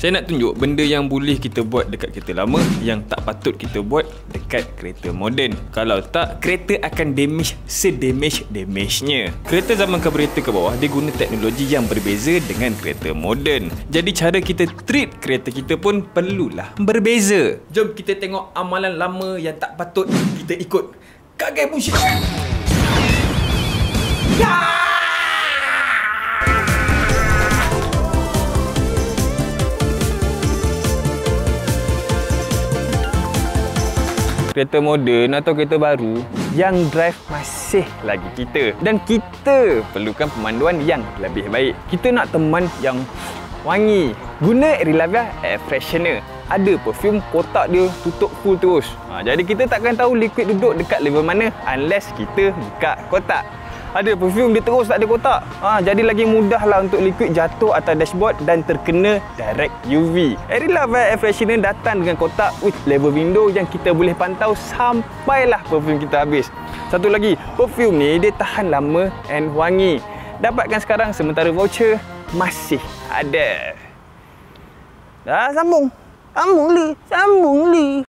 Saya nak tunjuk benda yang boleh kita buat dekat kereta lama, yang tak patut kita buat dekat kereta moden. Kalau tak, kereta akan damage sedamage-damage-nya. Kereta zaman karburator ke bawah, dia guna teknologi yang berbeza dengan kereta moden. Jadi cara kita treat kereta kita pun perlulah berbeza. Jom kita tengok amalan lama yang tak patut kita ikut. Kagai bullshit. Kereta moden atau kereta baru, yang drive masih lagi kita. Dan kita perlukan pemanduan yang lebih baik. Kita nak teman yang wangi, guna Arilavia Air Freshener. Ada perfume, kotak dia tutup full terus. Jadi kita takkan tahu liquid duduk dekat level mana unless kita buka kotak. Ada perfume dia terus tak ada kotak. Jadi lagi mudahlah untuk liquid jatuh atas dashboard dan terkena direct UV. Arilavia Air Freshener datang dengan kotak with level window yang kita boleh pantau sampailah perfume kita habis. Satu lagi, perfume ni dia tahan lama and wangi. Dapatkan sekarang sementara voucher masih ada. Sambung li.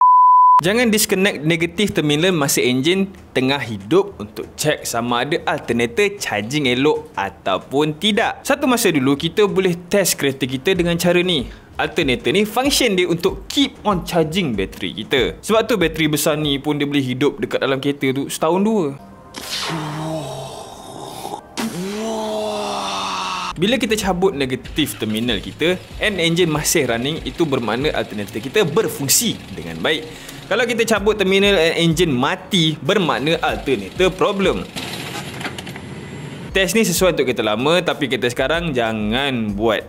Jangan disconnect negatif terminal masa enjin tengah hidup untuk cek sama ada alternator charging elok ataupun tidak. Satu masa dulu kita boleh test kereta kita dengan cara ni. Alternator ni function dia untuk keep on charging bateri kita. Sebab tu bateri besar ni pun dia boleh hidup dekat dalam kereta tu setahun dua. Bila kita cabut negatif terminal kita and engine masih running, itu bermakna alternator kita berfungsi dengan baik. Kalau kita cabut terminal and engine mati, bermakna alternator problem. Test ni sesuai untuk kereta lama, tapi kereta sekarang jangan buat.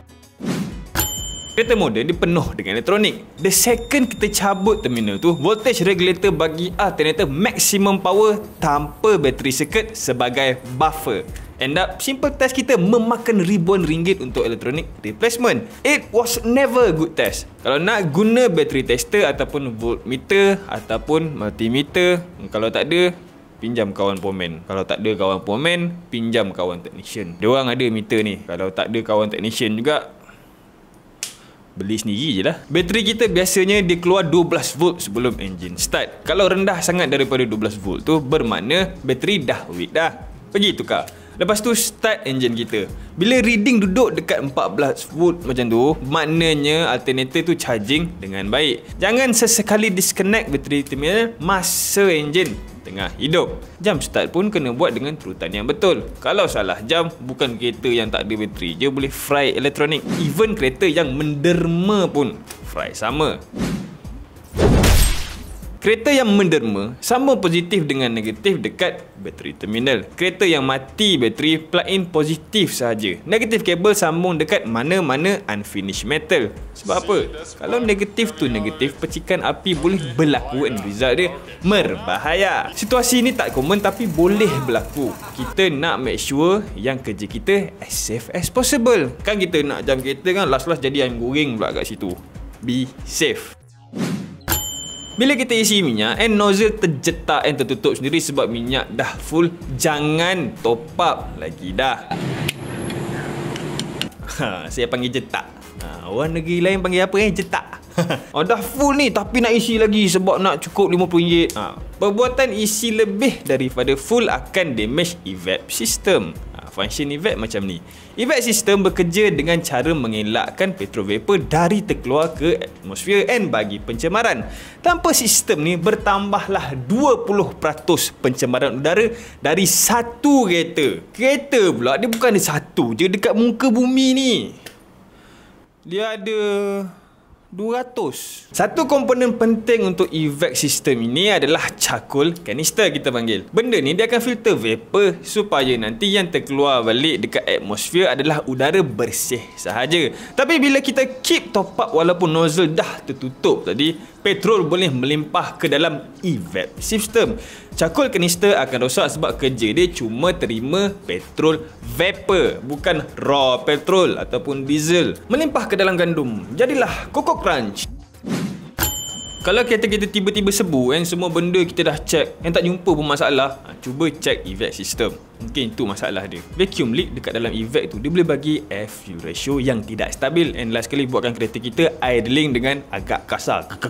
Kereta moden dia penuh dengan elektronik. The second kita cabut terminal tu, voltage regulator bagi alternator maximum power tanpa bateri circuit sebagai buffer. End up, simple test kita memakan ribuan ringgit untuk elektronik replacement. It was never a good test. Kalau nak guna battery tester ataupun voltmeter ataupun multimeter, kalau tak ada, pinjam kawan pomen. Kalau tak ada kawan pomen, pinjam kawan technician. Diorang ada meter ni. Kalau tak ada kawan technician juga, beli sendiri je lah. Bateri kita biasanya dia keluar 12 volt sebelum engine start. Kalau rendah sangat daripada 12 volt tu, bermakna bateri dah weak dah. Pergi tukar. Lepas tu start engine kita. Bila reading duduk dekat 14 volt macam tu, maknanya alternator tu charging dengan baik. Jangan sesekali disconnect bateri terminal masa engine tengah hidup. Jam start pun kena buat dengan turutan yang betul. Kalau salah jam, bukan kereta yang tak ada bateri je boleh fry elektronik. Even kereta yang menderma pun fry sama. Kereta yang menderma sama positif dengan negatif dekat bateri terminal. Kereta yang mati bateri, plug-in positif sahaja. Negatif kabel sambung dekat mana-mana unfinished metal. Sebab apa? Kalau negatif tu negatif, percikan api boleh berlaku and result dia berbahaya. Situasi ni tak common tapi boleh berlaku. Kita nak make sure yang kerja kita as safe as possible. Kan kita nak jam kereta kan, last-last jadi ayam goreng pula kat situ. Be safe. Bila kita isi minyak and nozzle terjetak and tertutup sendiri sebab minyak dah full, jangan top up lagi dah. Saya panggil jetak. Orang negeri lain panggil apa jetak. Dah full ni tapi nak isi lagi sebab nak cukup RM50. Perbuatan isi lebih daripada full akan damage evap system. Function evap macam ni. Evap system bekerja dengan cara mengelakkan petrol vapor dari terkeluar ke atmosfer and bagi pencemaran. Tanpa sistem ni, bertambahlah 20% pencemaran udara dari satu kereta. Kereta pula dia bukan ada satu je dekat muka bumi ni. Dia ada 200. Satu komponen penting untuk evac system ini adalah charcoal canister kita panggil. Benda ni dia akan filter vapor supaya nanti yang terkeluar balik dekat atmosfer adalah udara bersih sahaja. Tapi bila kita keep top up walaupun nozzle dah tertutup tadi, petrol boleh melimpah ke dalam evac system. Charcoal canister akan rosak sebab kerja dia cuma terima petrol vapor, bukan raw petrol ataupun diesel. Melimpah ke dalam gandum, jadilah Coco Crunch. Kalau kereta kita tiba-tiba sebu kan, semua benda kita dah check yang tak jumpa pun masalah, cuba check evac system. Mungkin itu masalah dia. Vacuum leak dekat dalam evac tu, dia boleh bagi air fuel ratio yang tidak stabil. And last kali buatkan kereta kita idling dengan agak kasar. Macam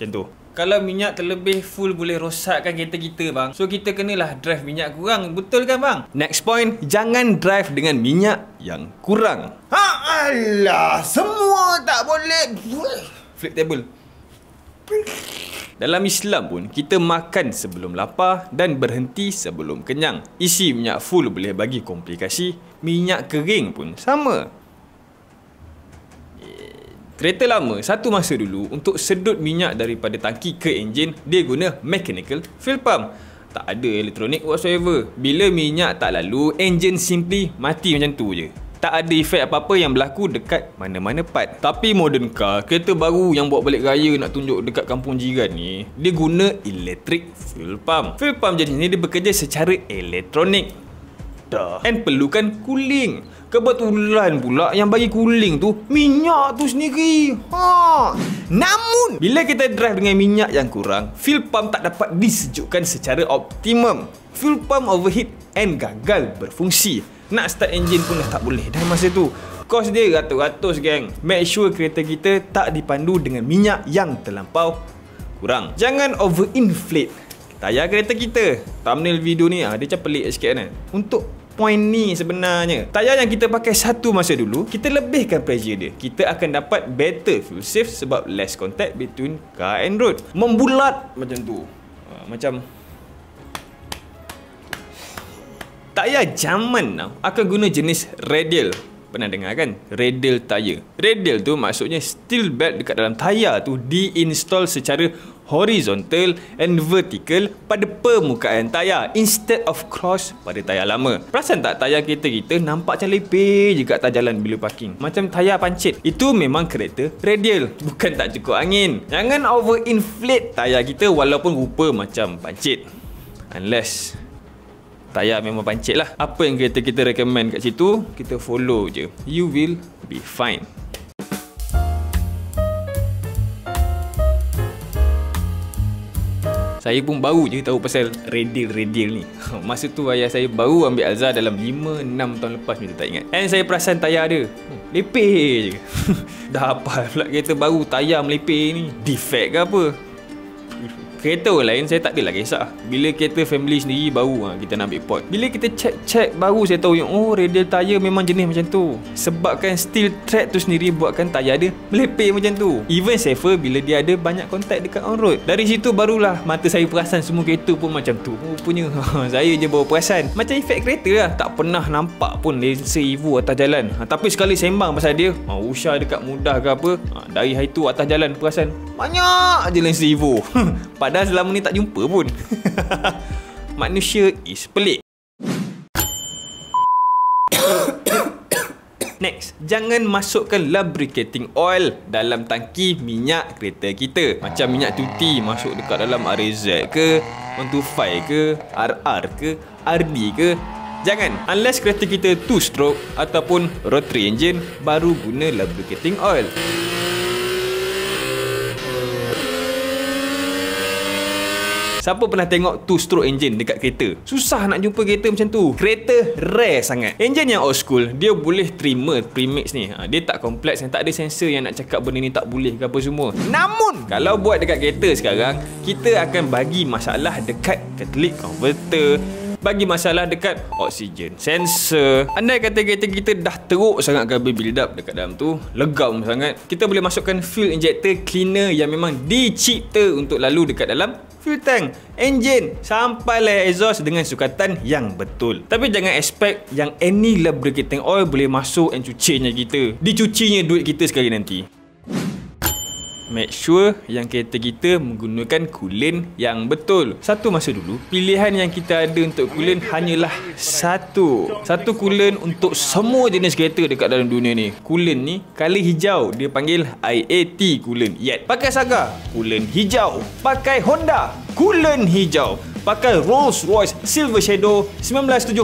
tu. Kalau minyak terlebih full boleh rosakkan kereta kita bang. So kita kenalah drive minyak kurang. Betul kan bang? Next point, jangan drive dengan minyak yang kurang. Alah, semua tak boleh. Flip table. Dalam Islam pun, kita makan sebelum lapar dan berhenti sebelum kenyang. Isi minyak full boleh bagi komplikasi. Minyak kering pun sama. Kereta lama, satu masa dulu, untuk sedut minyak daripada tangki ke enjin, dia guna mechanical fuel pump. Tak ada elektronik whatsoever. Bila minyak tak lalu, enjin simply mati macam tu je. Tak ada efek apa-apa yang berlaku dekat mana-mana part. Tapi modern car, kereta baru yang bawa balik raya nak tunjuk dekat kampung jiran ni, dia guna electric fuel pump. Fuel pump jenis ni dia bekerja secara elektronik. And perlukan cooling. Kebetulan pula yang bagi cooling tu minyak tu sendiri. Namun bila kita drive dengan minyak yang kurang, fuel pump tak dapat disejukkan secara optimum. Fuel pump overheat and gagal berfungsi. Nak start enjin pun dah tak boleh dah masa tu. Kos dia ratus-ratus geng. Make sure kereta kita tak dipandu dengan minyak yang terlampau kurang. Jangan overinflate tayar kereta kita. Thumbnail video ni dia macam pelik sikit kan. Untuk point ni sebenarnya, tayar yang kita pakai satu masa dulu, kita lebihkan pressure dia, kita akan dapat better fuel save sebab less contact between car and road. Membulat macam tu. Macam tayar zaman now akan guna jenis radial. Pernah dengar kan? Radial tayar. Radial tu maksudnya steel belt dekat dalam tayar tu diinstall secara horizontal and vertical pada permukaan tayar instead of cross pada tayar lama. Perasan tak tayar kereta kita nampak macam lepeh je kat atas jalan bila parking? Macam tayar pancit. Itu memang kereta radial, bukan tak cukup angin. Jangan overinflate tayar kita walaupun rupa macam pancit. Unless tayar memang pancit lah. Apa yang kereta kita recommend kat situ, kita follow je. You will be fine. Saya pun baru je tahu pasal radial ni. Masa tu ayah saya baru ambil Alza dalam 5-6 tahun lepas, minta tak ingat. And saya perasan tayar dia lepeh je. Dah hafal pula kereta baru tayar melepeh ni. Defect ke apa? Kereta orang lain saya tak adalah kisah. Bila kereta family sendiri baru kita nak ambil pot. Bila kita check baru saya tahu yang radial tayar memang jenis macam tu. Sebabkan steel thread tu sendiri buatkan tayar dia melepeh macam tu. Even safer bila dia ada banyak kontak dekat on road. Dari situ barulah mata saya perasan semua kereta pun macam tu. Rupanya saya je baru perasan. Macam efek kereta lah. Tak pernah nampak pun Lancer Evo atas jalan. Tapi sekali sembang pasal dia, Usha dekat Mudah ke apa, dari hari tu atas jalan perasan banyak je Lancer Evo. Padahal selama ni tak jumpa pun. Manusia is pelik. Next, jangan masukkan lubricating oil dalam tangki minyak kereta kita. Macam minyak tuti masuk dekat dalam RZ ke, 125 ke, RR ke, RD ke. Jangan. Unless kereta kita 2-stroke ataupun rotary engine, baru guna lubricating oil. Siapa pernah tengok 2-stroke engine dekat kereta? Susah nak jumpa kereta macam tu. Kereta rare sangat. Engine yang old school, dia boleh terima premix ni. Dia tak kompleks dan tak ada sensor yang nak cakap benda ni tak boleh ke apa semua. Namun, kalau buat dekat kereta sekarang, kita akan bagi masalah dekat catalytic converter, bagi masalah dekat oxygen sensor. Andai kata kereta kita dah teruk sangat kabel build up dekat dalam tu, legam sangat, kita boleh masukkan fuel injector cleaner yang memang dicipta untuk lalu dekat dalam fuel tank, enjin sampailah exhaust dengan sukatan yang betul. Tapi jangan expect yang any lubricating oil boleh masuk and cucinya kita. Dicucinya duit kita sekali nanti. Make sure yang kereta kita menggunakan coolant yang betul. Satu masa dulu, pilihan yang kita ada untuk coolant hanyalah satu coolant untuk semua jenis kereta dekat dalam dunia ni. Coolant ni color hijau, dia panggil IAT coolant. Yet pakai Saga, coolant hijau. Pakai Honda, Coolant hijau. Pakai Rolls Royce Silver Shadow 1975.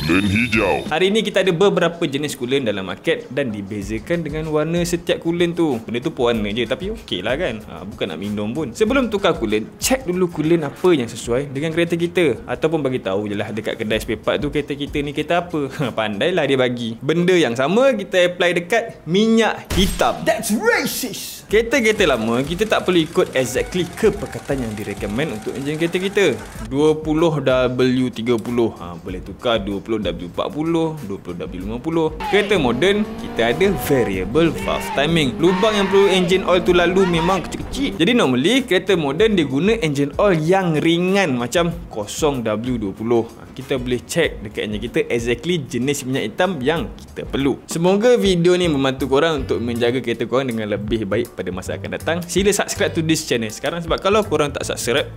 Coolant hijau. Hari ni kita ada beberapa jenis coolant dalam market dan dibezakan dengan warna setiap coolant tu. Benda tu pewarna je tapi okey lah kan. Bukan nak minum pun. Sebelum tukar coolant, check dulu coolant apa yang sesuai dengan kereta kita. Ataupun bagi tahu je lah dekat kedai spare part tu kereta kita ni kereta apa. Pandailah dia bagi. Benda yang sama kita apply dekat minyak hitam. That's racist. Kereta-kereta lama, kita tak perlu ikut exactly kepekatan yang direkomend untuk enjin kereta kita. 20W30 boleh tukar 20W40, 20W50. Kereta moden, kita ada variable valve timing. Lubang yang perlu engine oil tu lalu memang kecil-kecil. Jadi normally, kereta moden dia guna engine oil yang ringan macam 0W20. Kita boleh check dekat enjin kita exactly jenis minyak hitam yang kita perlu. Semoga video ni membantu korang untuk menjaga kereta korang dengan lebih baik pada masa akan datang. Sila subscribe to this channel sekarang sebab kalau korang tak subscribe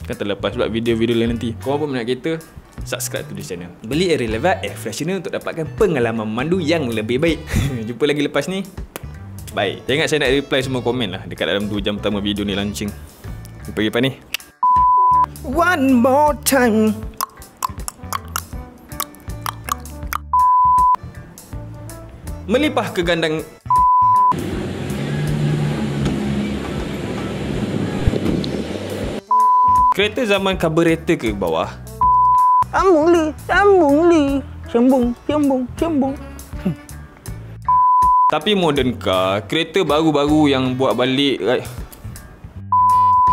kan terlepas sebab video-video lain nanti. Korang pun minat kereta, subscribe to this channel. Beli Air Releva Air Freshener untuk dapatkan pengalaman memandu yang lebih baik. Jumpa lagi lepas ni. Bye. Jangan ingat saya nak reply semua komen lah dekat dalam 2 jam pertama video ni launching. Jumpa lagi lepas ni. One more time. Melipah ke gandang. Kereta zaman karburator ke bawah? Sambung li. Sambung. Tapi modern car, kereta baru-baru yang buat balik